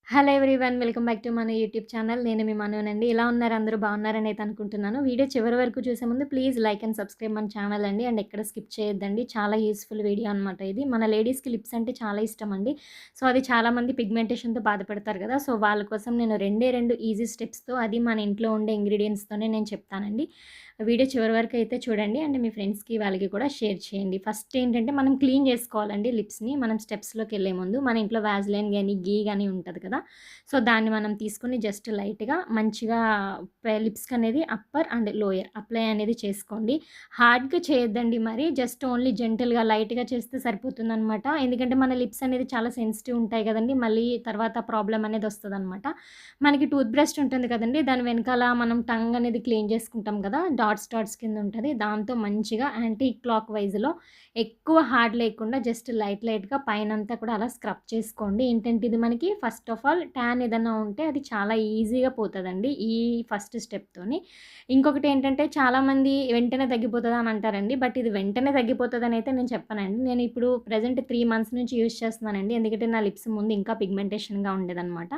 Hello everyone. Welcome back to మన YouTube channel. నేను మీ మనోనండి. ఎలా ఉన్నారు? అందరూ బాగున్నారని అయితే అనుకుంటున్నాను. వీడియో చివరి వరకు చూసే ముందు ప్లీజ్ లైక్ అండ్ సబ్స్క్రైబ్ మన ఛానల్ అండి. అండ్ ఎక్కడ స్కిప్ చేయొద్దండి. చాలా యూస్‌ఫుల్ వీడియో అనమాట ఇది. మన లేడీస్‌కి లిప్స్ అంటే చాలా ఇష్టం అండి. సో, అది చాలామంది పిగ్మెంటేషన్‌తో బాధపడతారు కదా! సో, వాళ్ళ కోసం నేను రెండే 2 ఈజీ స్టెప్స్‌తో, అది మన ఇంట్లో ఉండే ఇంగ్రీడియెంట్స్‌తోనే నేను చెప్తానండి. వీడియో చివరి వరకు అయితే చూడండి. అండ్ మీ ఫ్రెండ్స్‌కి వాళ్ళకి కూడా షేర్ చేయండి. ఫస్ట్ ఏంటంటే మనం క్లీన్ చేసుకోవాలండి లిప్స్‌ని. మనం స్టెప్స్‌లోకెళ్ళే ముందు మన ఇంట్లో వాజ్‌లైన్ గాని, ఘీ గాని ఉంటది కదా! సో, దాన్ని మనం తీసుకొని జస్ట్ లైట్‌గా మంచిగా లిప్స్‌కనేది అప్పర్ అండ్ లోయర్ అప్లై అనేది చేసుకోండి. హార్డ్‌గా చేయొద్దండి మరి. జస్ట్ ఓన్లీ జెంటిల్‌గా లైట్‌గా చేస్తే సరిపోతుందనమాట. ఎందుకంటే మన లిప్స్ అనేది చాలా సెన్సిటివ్ ఉంటాయి కదండీ! మళ్ళీ తర్వాత ప్రాబ్లమ్ అనేది వస్తదనమాట. మనకి టూత్ బ్రష్ ఉంటుంది కదండీ! దాని వెనకాల మనం టంగ్ అనేది క్లీన్ చేసుకుంటాం కదా! డాట్స్ కింద ఉంటది. దాంతో మంచిగా యాంటీ క్లాక్ వైస్‌లో ఎక్కువ హార్డ్ లేకుండా జస్ట్ లైట్‌గా పైనంతా కూడా అలా స్క్రబ్ చేసుకోండి. ఏంటంటే ఇది మనకి ఫస్ట్ ఆఫ్ ఆల్ ట్యాన్ ఏదన్నా ఉంటే అది చాలా ఈజీగా పోతదండి ఈ ఫస్ట్ స్టెప్‌తోని. ఇంకొకటేంటంటే చాలామంది వెంటనే తగ్గిపోతదా అని అంటారండి. బట్ ఇది వెంటనే తగ్గిపోతదనైతే నేను చెప్పనండి. నేను ఇప్పుడు ప్రెజెంట్ 3 మంత్స్ నుంచి యూజ్ చేస్తున్నానండి. ఎందుకంటే నా లిప్స్ ముందు ఇంకా పిగ్మెంటేషన్‌గా ఉండేదనమాట.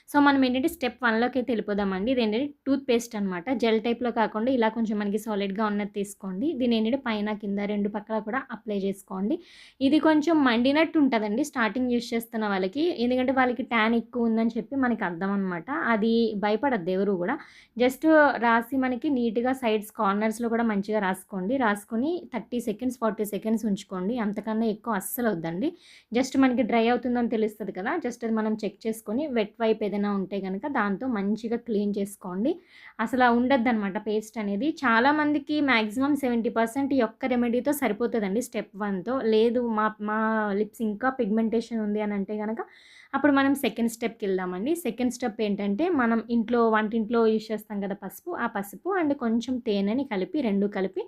సో, మనం ఏంటంటే స్టెప్ 1లోకైతే వెళ్ళిపోదామండి. ఇదేంటంటే టూత్ పేస్ట్ అనమాట. జెల్ టైప్‌లో కాకుండా ఇలా కొంచెం మనకి సాలిడ్‌గా ఉన్నది తీసుకోండి. దీన్నేంటంటే పైన, కింద 2 పక్కల కూడా అప్లై చేసుకోండి. ఇది కొంచెం మండినట్టు ఉంటదండి స్టార్టింగ్ యూజ్ చేస్తున్న వాళ్ళకి. ఎందుకంటే వాళ్ళకి ట్యాన్ ఎక్కువ ఉందని చెప్పి మనకి అర్థం అనమాట. అది భయపడొద్దు ఎవరు గూడా. జస్ట్ రాసి మనకి నీట్‌గా సైడ్స్ కార్నర్స్‌లో కూడా మంచిగా రాసుకోండి. రాసుకొని 30 సెకండ్స్, 40 సెకండ్స్ ఉంచుకోండి. అంతకన్నా ఎక్కువ అస్సలొద్దండి. జస్ట్ మనకి డ్రై అవుతుందని తెలుస్తది కదా! జస్ట్ అది మనం చెక్ చేసుకొని వెట్ వైప్ ఏదైనా ఉంటే గనక దాంతో మంచిగా క్లీన్ చేసుకోండి. అసల ఉండద్దనమాట పేస్ట్ అనేది. చాలామందికి మాక్సిమం 70% ఈ ఒక్క రెమెడీతో సరిపోతదండి స్టెప్ 1తో. లేదు మా లిప్స్ ఇంకా పిగ్మెంటేషన్ ఉంది అని అంటే గనక అప్పుడు మనం సెకండ్ స్టెప్‌కెళ్దామండి. సెకండ్ స్టెప్ ఏంటంటే మనం వంటింట్లో యూజ్ చేస్తాం కదా పసుపు. ఆ పసుపు అండ్ కొంచెం తేనెని కలిపి 2 కలిపి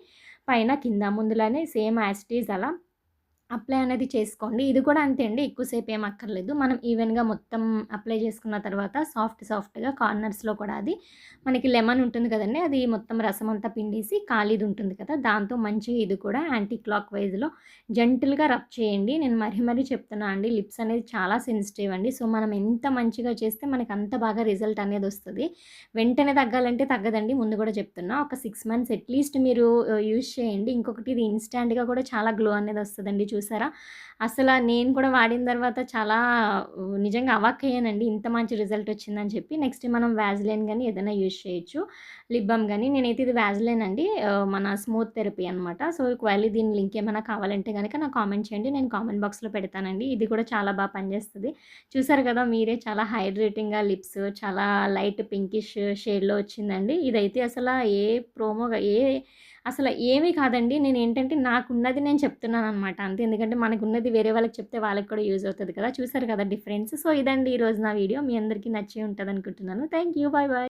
పైన, కింద ముందులానే సేమ్ యాజ్ ఇట్ ఈజ్ అలా అప్లై అనేది చేసుకోండి. ఇది కూడా అంతే అండి. ఎక్కువ సేపు ఏం అక్కర్లేదు. మనం ఈవెన్‌గా మొత్తం అప్లై చేసుకున్న తర్వాత సాఫ్ట్‌గా కార్నర్స్‌లో కూడా అది మనకి లెమన్ ఉంటుంది కదండీ! అది మొత్తం రసం అంతా పిండేసి ఖాళీది ఉంటుంది కదా! దాంతో మంచిగా ఇది కూడా యాంటీ క్లాక్ వైస్‌లో జెంటిల్‌గా రబ్ చేయండి. నేను మరీ చెప్తున్నా అండి. లిప్స్ అనేది చాలా సెన్సిటివ్ అండి. సో, మనం ఎంత మంచిగా చేస్తే మనకు అంత బాగా రిజల్ట్ అనేదొస్తది. వెంటనే తగ్గాలంటే తగ్గదండి. ముందు కూడా చెప్తున్నా. ఒక 6 మంత్స్ అట్‌లీస్ట్ మీరు యూజ్ చేయండి. ఇంకొకటి ఇది ఇన్‌స్టాంట్‌గా కూడా చాలా గ్లో అనేదొస్తదండి చూసారా? అసల నేను కూడా వాడిన తర్వాత చాలా నిజంగా అవాక్కయ్యానండి. ఇంత మంచి రిజల్ట్ వచ్చిందని చెప్పి. నెక్స్ట్ మనం వాజ్‌లైన్ గాని ఏదైనా యూజ్ చేయొచ్చు. లిప్ బామ్ గాని నేనైతే ఇది వాజ్‌లైన్ అండి. మన స్మూత్ థెరపీ అనమాట. సో, ఒకవేళ దీని లింక్ ఏమైనా కావాలంటే గనక నాకు కామెంట్ చేయండి. నేను కామెంట్ బాక్స్‌లో పెడతానండి. ఇది కూడా చాలా పనిచేస్తది. చూసారు కదా మీరే చాలా హైడ్రేటింగ్‌గా లిప్స్ చాలా లైట్ పింకిష్ షేడ్‌లో వచ్చిందండి. ఇదైతే ఏ ప్రోమోగా అసల ఏమీ కాదండి. నేనేంటంటే నాకున్నది నేను చెప్తున్నాననమాట అంతే. ఎందుకంటే మనకున్నది వేరే వాళ్ళకి చెప్తే వాళ్ళకి కూడా యూజ్ అవుతది కదా! చూసారు కదా డిఫరెన్స్. సో, ఇదండి ఈరోజు నా వీడియో. మీ అందరికీ నచ్చే ఉంటదనుకుంటున్నాను. Thank you. బాయ్.